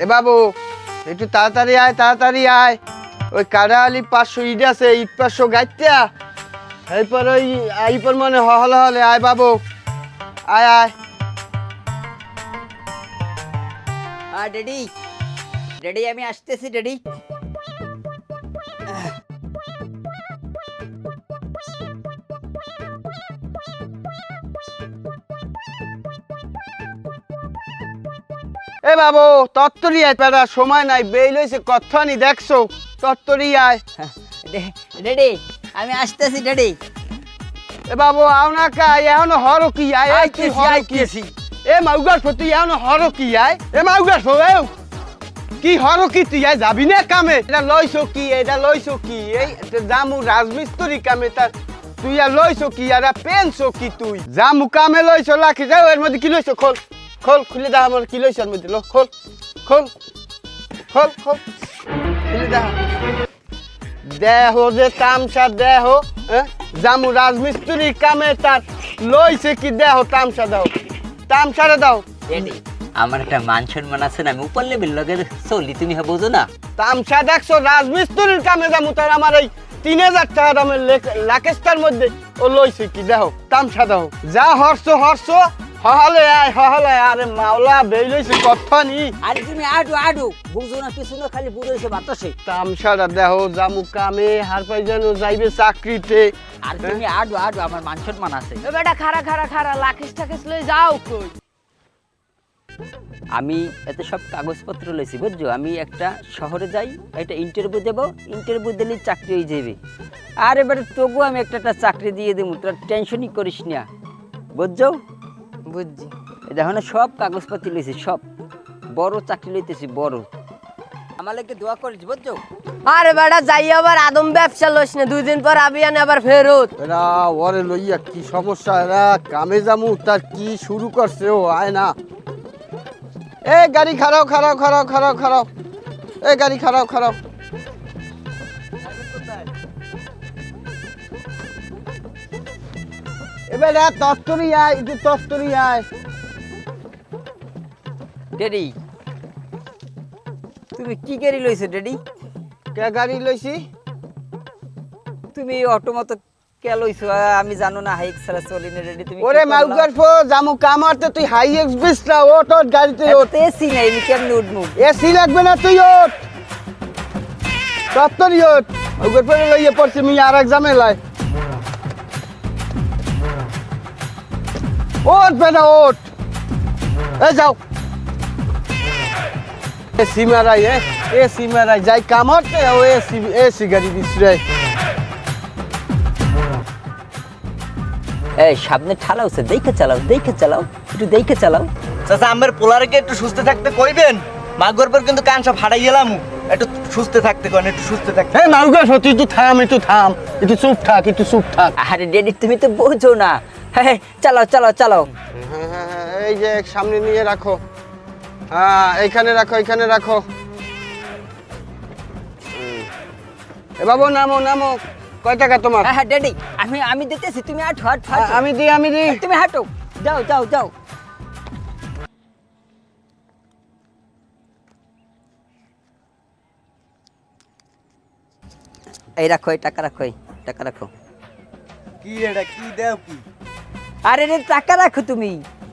এ বাবু একটু তাড়াতাড়ি আয় ওই কাড়ালি 500 ইট আছে, ইট 500 গাইত্যা এরপর ওই আইপর মনে হলে আয় বাবু, আয় ড্যাডি ড্যাডি আমি আসতেছি ড্যাডি। এ বাবু তত্তরি আয়, পেড়া সময় নাই, বেইল হইছে কথানি দেখছো, তত্তরি আয়। ড্যাডি আমি আসতেছি ড্যাডি। এ বাবু আও না কাই এখন হরো কি আয়, আইতেছি। এ মাউগার ফতি এখন হরো কি আয়, এ মাউগার ফো এ কি হরো কি তুই আয় যাবি না কামে? এটা লইছো কি এই জামু রাজমিস্ত্রি কামে, তার তুই আর লইছো কি আর পেনছো কি? তুই জামু কামে লইছো লাখি যাও, এর মধ্যে কি লইছো? খোল খুলে দাও আমার কি লইছো, এর মধ্যে খোল খুলে দাও। দেহ যে তামসা দেহ, জামু রাজমিস্ত্রি কামে তার লইছে কি? দেহ তামসা দাও, তামসারে দাও। ড্যাডি আমার একটা মান সম্মান আছে না, আমি উপর লেভেল লগে চলি, তুমি বোঝো না? তামসা দেখছো রাজমিস্ত্রির কামে জামু, তার আমার এই 3000 টাকা দামের লাকেস্টার মধ্যে ও লইছে কি? দেহ তামসা দাও। যা হরছো হহলে আয় আরে মাওলা বেই লইছে কথানি। আরে তুমি আডু বুঝো না, কিছু না, খালি বুঝাইছে বাতাসে। তামসাটা দেহ জামু কামে হার পাই যেন যাইবে চাকরিতে। আর তুমি আডু আমার মান সম্মান আছে। এ বেটা খারা লাখিস টাকিস লই যাও কই? আমি এত সব কাগজপত্র লইছি বুঝছো, আমি একটা শহরে যাই, একটা ইন্টারভিউ দেবো, ইন্টারভিউ দিলে চাকরি হয়ে যাবে। আর এবারে তবু আমি একটা চাকরি দিয়ে দেবো, তোর টেনশনই করিস না, বুঝছো? বুঝছি। দেখো না সব কাগজপত্র লইছি, সব বড় চাকরি লইতেছি, বড়। আমার লাগে দোয়া করিস বুঝছো? আরে বেটা যাই আবার আদম ব্যবসা লইস না, 2 দিন পর আবিয়ানে আবার ফেরত। এরা ওরে লইয়া কি সমস্যা, এরা কামে জামু তার কি শুরু করছে? ও আয় না, এ গাড়ি খারাও, এ গাড়ি খারাও। এবার তত্তরি আয়, একটু তত্তরি আয়। ড্যাডি তুমি কি গাড়ি লইছো ড্যাডি? কে গাড়ি লইছি? তুমি অটো মতো কে লইছো? আমি জানো না, হাইক ছাড়া চলি না ড্যাডি। তুমি ওরে মাউগার ফো জামু কামারতে তুই হাই এক্সপ্রেস না, ওট গাড়িতে ওঠ। এসি নাই, আমি কেমনে উঠবো? এসি লাগবে না, তুই ওঠ, তত্তরি ওঠ। মাউগার ফো লইয়া পড়ছি আমি আর এক ঝামেলায়। ওঠ বেটা ওঠ, এ যাও। এসি মারাই যাই কামড়তে, ও এসি গাড়ি দিচ্ছে। এই সামনে ঠালা হচ্ছে, দেখে চালাও, একটু দেখে চালাও। চাচা আমার পোলারকে একটু সুস্থ থাকতে কইবেন, মাগর পর কিন্তু কান সব ফাড়াই গেলাম, একটু সুস্থ থাকতে কন, একটু সুস্থ থাকতে। হ্যাঁ মাউগার ফো তুই থাম, একটু চুপ থাক। আরে ড্যাডি তুমি তো বোঝো না। হ্যাঁ চালাও। হ্যাঁ, এই যে সামনে নিয়ে রাখো, হ্যাঁ এইখানে রাখো। এ বাবু নামো। কয় টাকা তোমার? হ্যাঁ ড্যাডি আমি দিতেছি, তুমি হাঁটো। আমি দিই। তুমি হাঁটো, যাও। এই রাখো, এই টাকা রাখো। কি এটা কি দেও কি? আরে রে টাকা রাখো তুমি।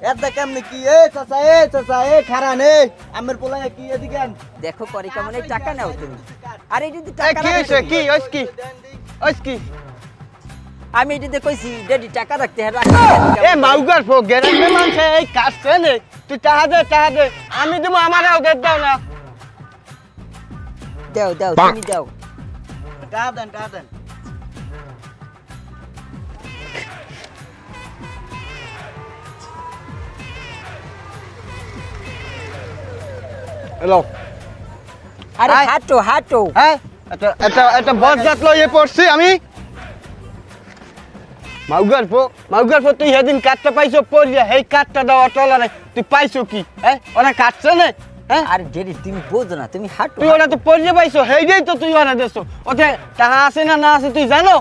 এটা কেমনে কি? চাচা খারা নে আমার পোলায় কি এদিকে আন। দেখো করে কেমন, এই টাকা নাও তুমি। আরে যদি এই টাকা কি হইছে? কি ওইস কি? আমি যদি কইছি ড্যাডি টাকা রাখতে, হ্যাঁ এ মাউগার ফো গ্যারান্টি মানছে এই কাটছে নে, তুই টাকা দে, আমি দেবো, আমারও দাও না। দাও তুমি দাও। টাকা দেন। হ্যালো, আরে আয়। হাঁটো। হ্যাঁ এটা বজ্জাত লইয়ে পড়ছি আমি। মাউগার ফো তুই সেদিন কাঠটা পাইছো পড়িয়া, সেই কাঠটা দাও অটলারে, তুই পাইছো কি? হ্যাঁ ওরা কাটছে না, হ্যাঁ আরে ড্যাডি তুমি বোঝো না, তুমি হাঁটো। তুই ওরা তো পড়িয়ে পাইছো, সেইটাই তো তুই ওরা দেছো। ওতে টাকা আছে না আছে তুই জানো?